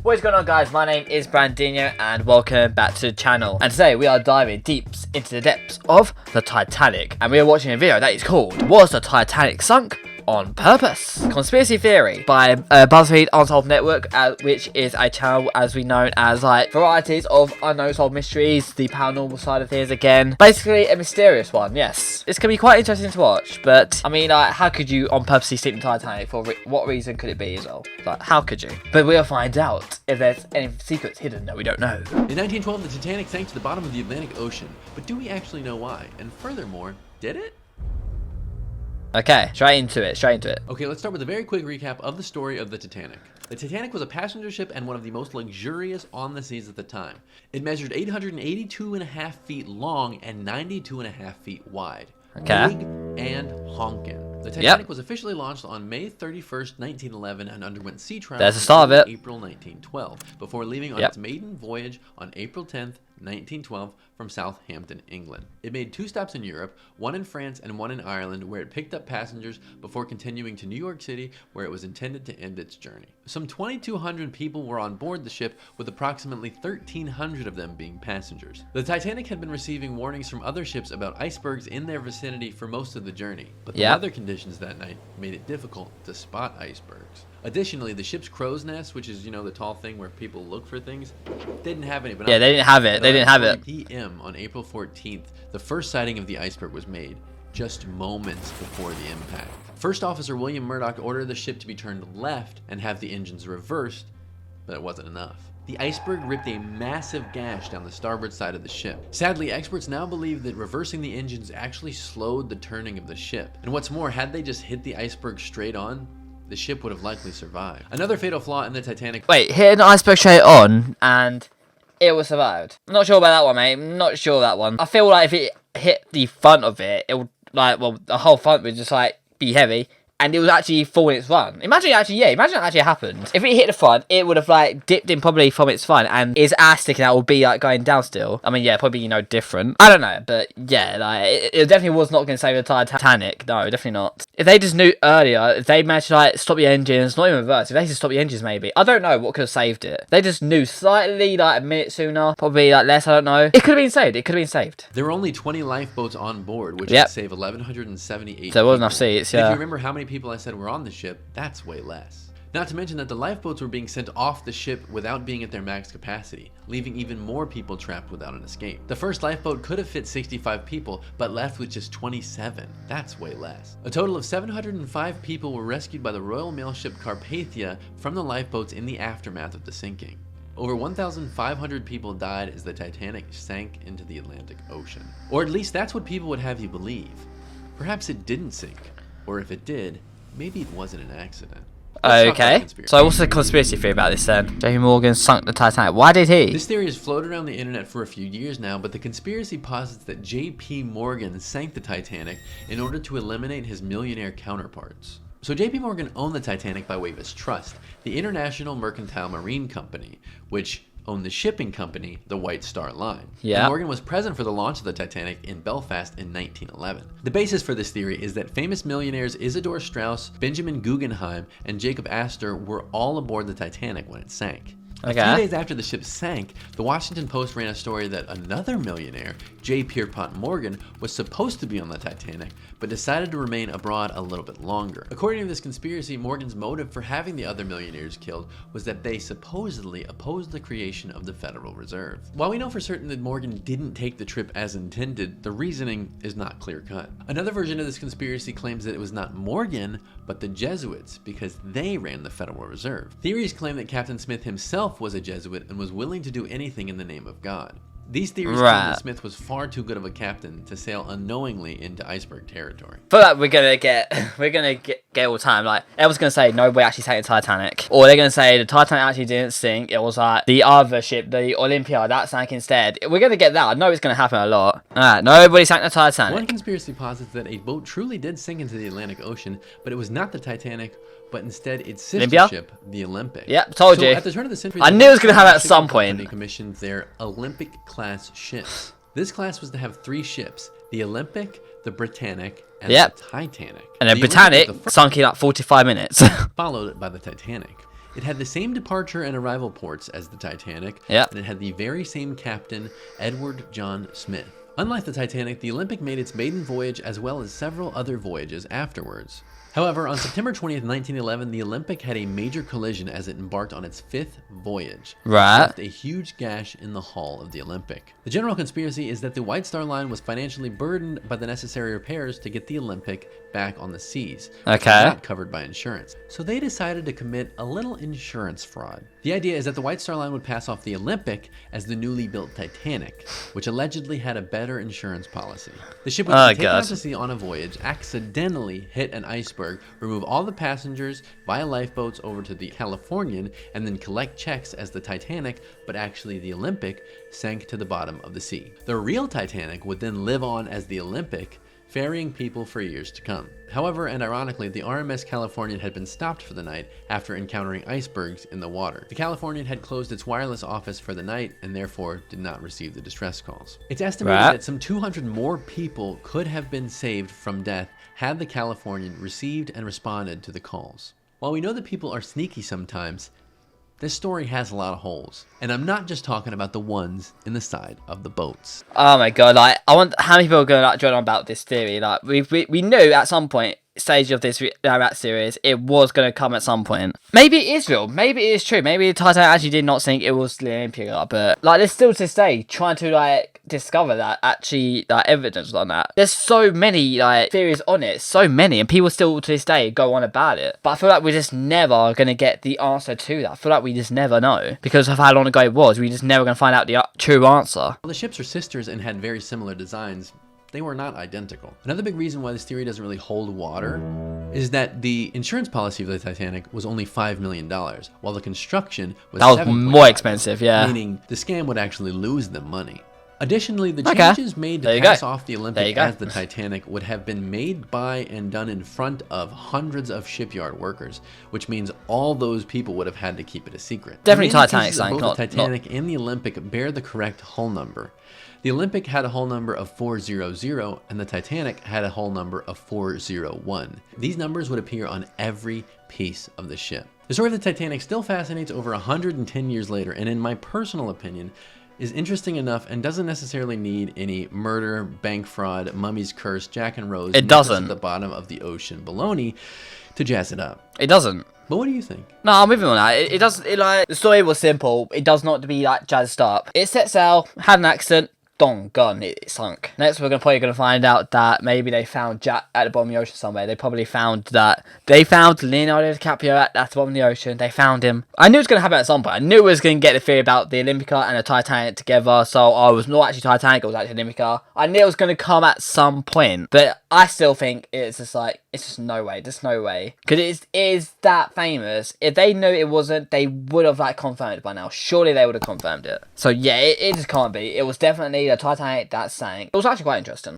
What is going on, guys? My name is Brandinho and welcome back to the channel. And today we are diving deep into the depths of the Titanic. And we are watching a video that is called Was the Titanic Sunk on Purpose? Conspiracy Theory by BuzzFeed Unsolved Network, which is a channel as we know as like varieties of unsolved mysteries, the paranormal side of things again. Basically a mysterious one, yes. It's going to be quite interesting to watch, but I mean, like, how could you on purposely sink the Titanic? For what reason could it be as well? Like, how could you? But we'll find out if there's any secrets hidden that we don't know. In 1912, the Titanic sank to the bottom of the Atlantic Ocean, but do we actually know why? And furthermore, did it? Okay, straight into it. Okay, let's start with a very quick recap of the story of the Titanic. The Titanic was a passenger ship and one of the most luxurious on the seas at the time. It measured 882.5 feet long and 92.5 feet wide. Okay. Big and honkin'. The Titanic was officially launched on May 31st, 1911 and underwent sea trials There's the start of it. April 1912 before leaving on its maiden voyage on April 10th, 1912 from Southampton, England. It made 2 stops in Europe, one in France and one in Ireland, where it picked up passengers before continuing to New York City, where it was intended to end its journey. Some 2,200 people were on board the ship, with approximately 1,300 of them being passengers. The Titanic had been receiving warnings from other ships about icebergs in their vicinity for most of the journey, but the weather conditions that night made it difficult to spot icebergs. Additionally, the ship's crow's nest, which is, you know, the tall thing where people look for things, didn't have any. Yeah, they didn't have it. They didn't have it. 4 p.m. on April 14th, the first sighting of the iceberg was made, just moments before the impact. First Officer William Murdoch ordered the ship to be turned left and have the engines reversed, but it wasn't enough. The iceberg ripped a massive gash down the starboard side of the ship. Sadly, experts now believe that reversing the engines actually slowed the turning of the ship. And what's more, had they just hit the iceberg straight on, the ship would have likely survived. Another fatal flaw in the Titanic... Wait, hit an iceberg straight on and it was survived. I'm not sure about that one, mate. I'm not sure that one. I feel like if it hit the front of it, it would, like, well, the whole front would just, like, be heavy. And it was actually fall in its run. Imagine it actually happened. If it hit the front, it would have like dipped in probably from its front, and its ass sticking out would be like going down still. I mean, yeah, probably, you know, different. I don't know, but yeah, like it definitely was not going to save the Titanic. No, definitely not. If they just knew earlier, if they managed to like stop the engines, not even reverse, if they just stopped the engines maybe, I don't know what could have saved it. They just knew slightly like a minute sooner, probably like less, I don't know. It could have been saved. There were only 20 lifeboats on board, which would save 1,178 So there wasn't enough seats, yeah. If you remember how many people I said were on the ship, that's way less. Not to mention that the lifeboats were being sent off the ship without being at their max capacity, leaving even more people trapped without an escape. The first lifeboat could have fit 65 people, but left with just 27. That's way less. A total of 705 people were rescued by the Royal Mail ship Carpathia from the lifeboats in the aftermath of the sinking. Over 1,500 people died as the Titanic sank into the Atlantic Ocean. Or at least that's what people would have you believe. Perhaps it didn't sink, or if it did, maybe it wasn't an accident. Okay, so what's the conspiracy theory about this then? J.P. Morgan sunk the Titanic. Why did he? This theory has floated around the internet for a few years now, but the conspiracy posits that J.P. Morgan sank the Titanic in order to eliminate his millionaire counterparts. So J.P. Morgan owned the Titanic by way of his trust, the International Mercantile Marine Company, which owned the shipping company, the White Star Line. Yeah. And Morgan was present for the launch of the Titanic in Belfast in 1911. The basis for this theory is that famous millionaires Isidor Straus, Benjamin Guggenheim, and Jacob Astor were all aboard the Titanic when it sank. A few days after the ship sank, the Washington Post ran a story that another millionaire, J. Pierpont Morgan, was supposed to be on the Titanic, but decided to remain abroad a little bit longer. According to this conspiracy, Morgan's motive for having the other millionaires killed was that they supposedly opposed the creation of the Federal Reserve. While we know for certain that Morgan didn't take the trip as intended, the reasoning is not clear-cut. Another version of this conspiracy claims that it was not Morgan, but the Jesuits, because they ran the Federal Reserve. Theories claim that Captain Smith himself was a Jesuit and was willing to do anything in the name of God. These theories claim that Smith was far too good of a captain to sail unknowingly into iceberg territory. I feel like we're gonna get all the time. Like, everyone's gonna say no, we actually sank the Titanic, or they're gonna say the Titanic actually didn't sink. It was like the other ship, the Olympia, that sank instead. We're gonna get that. I know it's gonna happen a lot. Alright, nobody sank the Titanic. One conspiracy posits that a boat truly did sink into the Atlantic Ocean, but it was not the Titanic, but instead its sister ship, the Olympic. Yep, told you. At the turn of the century, I knew it was going to have at some point. They commissioned their Olympic-class ships. This class was to have 3 ships: the Olympic, the Britannic, and the Titanic. And then Britannic sunk in like 45 minutes. Followed by the Titanic. It had the same departure and arrival ports as the Titanic, Yep. and it had the very same captain, Edward John Smith. Unlike the Titanic, the Olympic made its maiden voyage as well as several other voyages afterwards. However, on September 20th, 1911, the Olympic had a major collision as it embarked on its fifth voyage. Right. It left a huge gash in the hull of the Olympic. The general conspiracy is that the White Star Line was financially burdened by the necessary repairs to get the Olympic back on the seas, which was Okay. not covered by insurance. So they decided to commit a little insurance fraud. The idea is that the White Star Line would pass off the Olympic as the newly built Titanic, which allegedly had a better insurance policy. The ship would be taken out to sea on a voyage, accidentally hit an iceberg, remove all the passengers via lifeboats over to the Californian, and then collect checks as the Titanic, but actually the Olympic, sank to the bottom of the sea. The real Titanic would then live on as the Olympic, ferrying people for years to come. However, and ironically, the RMS Californian had been stopped for the night after encountering icebergs in the water. The Californian had closed its wireless office for the night and therefore did not receive the distress calls. It's estimated that some 200 more people could have been saved from death had the Californian received and responded to the calls. While we know that people are sneaky sometimes, this story has a lot of holes, and I'm not just talking about the ones in the side of the boats. Oh my god, like, I want how many people are going to join on about this theory. Like, we knew at some point, stage of this that series, it was going to come at some point. Maybe it is real, maybe it is true, maybe the Titanic actually did not think it was the Olympia, but like, there's still to this day trying to like discover that actually like evidence on that. There's so many like theories on it, so many, and people still to this day go on about it, but I feel like we're just never going to get the answer to that. I feel like we just never know because of how long ago it was. We just never going to find out the true answer. While the ships are sisters and had very similar designs, they were not identical. Another big reason why this theory doesn't really hold water is that the insurance policy of the Titanic was only $5 million, while the construction was That was 7.5 more expensive, yeah. meaning the scam would actually lose them money. Additionally, the changes made to There you pass go. off the There you Olympic go. as the Titanic would have been made by and done in front of hundreds of shipyard workers, which means all those people would have had to keep it a secret. Definitely The remaining Titanic pieces of sank, both the not- Titanic and the Olympic bear the correct hull number. The Olympic had a hull number of 400 and the Titanic had a hull number of 401. These numbers would appear on every piece of the ship. The story of the Titanic still fascinates over 110 years later, and in my personal opinion, is interesting enough and doesn't necessarily need any murder, bank fraud, mummy's curse, Jack and Rose, It necklace doesn't. at the bottom of the ocean baloney to jazz it up. It doesn't. But what do you think? No, I'm with him on that. It does. It like the story was simple. It does not to be like jazzed up. It set sail, had an accident, dong, gone. It sunk. Next, we're probably gonna find out that maybe they found Jack at the bottom of the ocean somewhere. They probably found that they found Leonardo DiCaprio at the bottom of the ocean. They found him. I knew it was gonna happen at some point. I knew it was gonna get the theory about the Olympica and the Titanic together. So I was not actually Titanic. It was actually Olympica. I knew it was gonna come at some point, but I still think it's just like it's just no way. Just no way. Because it is that famous. If they knew it wasn't, they would have like confirmed it by now. Surely they would have confirmed it. So yeah, it just can't be. It was definitely the Titanic that sank. It was actually quite interesting.